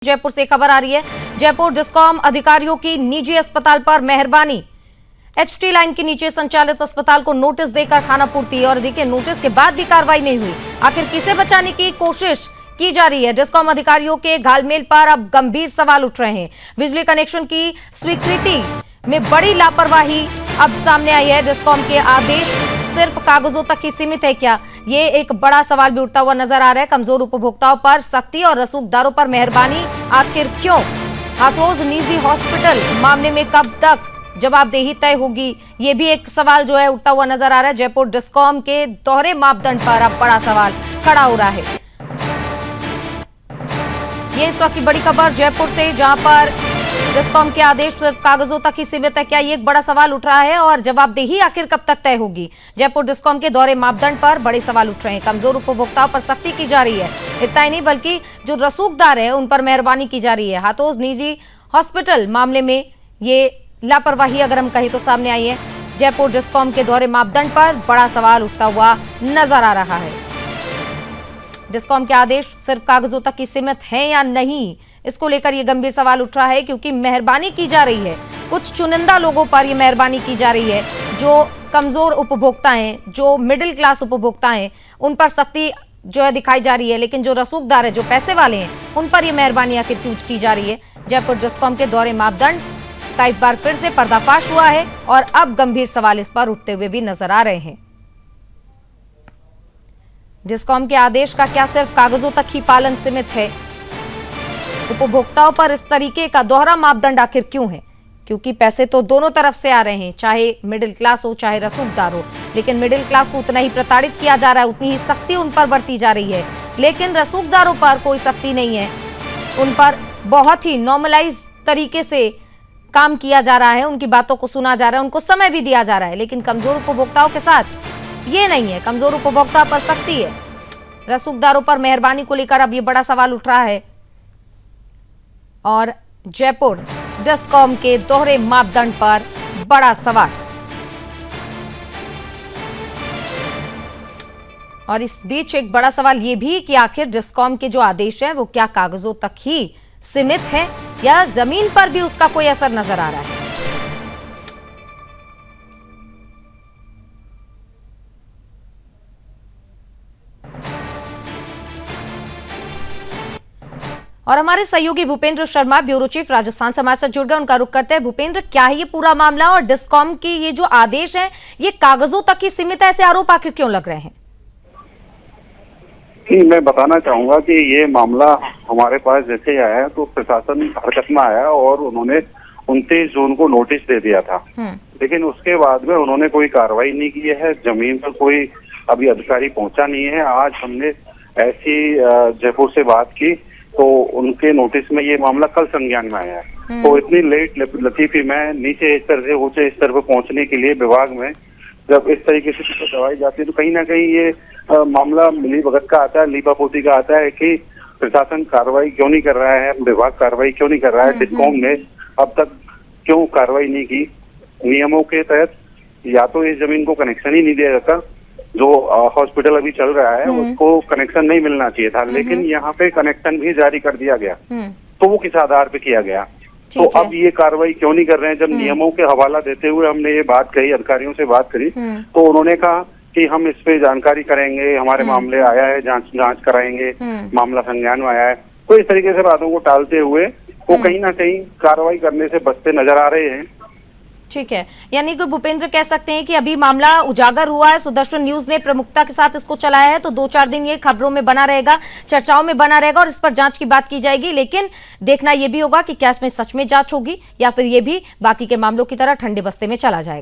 जयपुर से खबर आ रही है। जयपुर डिस्कॉम अधिकारियों की निजी अस्पताल पर मेहरबानी। एचटी लाइन के नीचे संचालित अस्पताल को नोटिस देकर खानापूर्ति, और देखिए नोटिस के बाद भी कार्रवाई नहीं हुई। आखिर किसे बचाने की कोशिश की जा रही है? डिस्कॉम अधिकारियों के घालमेल पर अब गंभीर सवाल उठ रहे हैं। बिजली कनेक्शन की स्वीकृति में बड़ी लापरवाही अब सामने आई है। डिस्कॉम के आदेश सिर्फ कागजों तक ही सीमित है क्या? ये एक बड़ा सवाल भी उठता हुआ नजर आ रहा है। कमजोर उपभोक्ताओं पर सख्ती और रसूखदारों पर मेहरबानी, आखिर क्यों? हाथोस निजी हॉस्पिटल मामले में कब तक जवाबदेही तय होगी? ये भी एक सवाल जो है उठता हुआ नजर आ रहा है। जयपुर डिस्कॉम के दोहरे मापदंड पर अब बड़ा सवाल खड़ा हो रहा है। ये इस वक्त की बड़ी खबर जयपुर से, जहां पर डिस्कॉम के आदेश सिर्फ कागजों तक ही सीमित है क्या? ये एक बड़ा सवाल उठ रहा है, और जवाबदेही आखिर कब तक तय होगी? जयपुर डिस्कॉम के दोहरे मापदंड पर बड़े सवाल उठ रहे हैं। कमजोर उपभोक्ताओं पर सख्ती की जा रही है। इतना ही नहीं बल्कि जो रसूखदार है उन पर मेहरबानी की जा रही है। हाथोस निजी हॉस्पिटल मामले में ये लापरवाही अगर हम कहें तो सामने आई है। जयपुर डिस्कॉम के दोहरे मापदंड पर बड़ा सवाल उठता हुआ नजर आ रहा है। डिस्कॉम के आदेश सिर्फ कागजों तक ही सीमित हैं या नहीं, इसको लेकर यह गंभीर सवाल उठ रहा है, क्योंकि मेहरबानी की जा रही है। कुछ चुनिंदा लोगों पर यह मेहरबानी की जा रही है। जो कमजोर उपभोक्ता हैं, जो मिडिल क्लास उपभोक्ता हैं, उन पर सख्ती जो है दिखाई जा रही है, लेकिन जो रसूखदार है, जो पैसे वाले हैं, उन पर यह मेहरबानी आखिर क्यों की जा रही है? जयपुर डिस्कॉम के दोहरे मापदंड का एक बार फिर से पर्दाफाश हुआ है, और अब गंभीर सवाल इस पर उठते हुए भी नजर आ रहे हैं। डिस्कॉम के आदेश का क्या सिर्फ कागजों तक ही पालन सीमित है? उपभोक्ताओं पर इस तरीके का दोहरा मापदंड आखिर क्यों है? क्योंकि पैसे तो दोनों तरफ से आ रहे हैं, चाहे मिडिल क्लास हो चाहे रसूखदार हो, लेकिन मिडिल क्लास को उतना ही प्रताड़ित किया जा रहा है, उतनी ही सख्ती उन पर बरती जा रही है। लेकिन रसूखदारों पर कोई सख्ती नहीं है, उन पर बहुत ही नॉर्मलाइज तरीके से काम किया जा रहा है, उनकी बातों को सुना जा रहा है, उनको समय भी दिया जा रहा है। लेकिन कमजोर उपभोक्ताओं के साथ ये नहीं है। कमजोर उपभोक्ता पर सख्ती है, रसूखदारों पर मेहरबानी को लेकर अब ये बड़ा सवाल उठ रहा है, और जयपुर डिस्कॉम के दोहरे मापदंड पर बड़ा सवाल। और इस बीच एक बड़ा सवाल यह भी कि आखिर डिस्कॉम के जो आदेश हैं वो क्या कागजों तक ही सीमित है, या जमीन पर भी उसका कोई असर नजर आ रहा है? और हमारे सहयोगी भूपेंद्र शर्मा, ब्यूरो चीफ राजस्थान समाज से जुड़ गए, उनका रुख करते हैं। भूपेंद्र, क्या है ये पूरा मामला, और डिस्कॉम की ये जो आदेश है ये कागजों तक ही सीमित है, ऐसे आरोप आखिर क्यों लग रहे हैं? मैं बताना चाहूंगा कि ये मामला हमारे पास जैसे आया तो प्रशासन हरकत में आया और उन्होंने 29 जून को नोटिस दे दिया था, लेकिन उसके बाद में उन्होंने कोई कार्रवाई नहीं की है। जमीन पर कोई अभी अधिकारी पहुंचा नहीं है। आज हमने ऐसी जयपुर से बात की तो उनके नोटिस में ये मामला कल संज्ञान में आया है। तो इतनी लेट लतीफी में नीचे स्तर से ऊंचे स्तर पर पहुंचने के लिए विभाग में जब इस तरीके से दवाई जाती है तो कहीं ना कहीं ये मामला मिली भगत का आता है, लीपापोती का आता है कि प्रशासन कार्रवाई क्यों नहीं कर रहा है, विभाग कार्रवाई क्यों नहीं कर रहा है, डिस्कॉम ने अब तक क्यों कार्रवाई नहीं की। नियमों के तहत या तो इस जमीन को कनेक्शन ही नहीं दिया जाता, जो हॉस्पिटल अभी चल रहा है उसको कनेक्शन नहीं मिलना चाहिए था, लेकिन यहाँ पे कनेक्शन भी जारी कर दिया गया। तो वो किस आधार पे किया गया? तो अब ये कार्रवाई क्यों नहीं कर रहे हैं? जब नियमों के हवाला देते हुए हमने ये बात कही, अधिकारियों से बात करी, तो उन्होंने कहा कि हम इस पे जानकारी करेंगे, हमारे मामले आया है, जांच कराएंगे, मामला संज्ञान में आया है। तो इस तरीके से बातों को टालते हुए वो कहीं ना कहीं कार्रवाई करने से बचते नजर आ रहे हैं। ठीक है, यानी कि भूपेंद्र कह सकते हैं कि अभी मामला उजागर हुआ है, सुदर्शन न्यूज ने प्रमुखता के साथ इसको चलाया है, तो 2-4 दिन ये खबरों में बना रहेगा, चर्चाओं में बना रहेगा, और इस पर जांच की बात की जाएगी। लेकिन देखना यह भी होगा कि क्या इसमें सच में जांच होगी, या फिर ये भी बाकी के मामलों की तरह ठंडे बस्ते में चला जाएगा।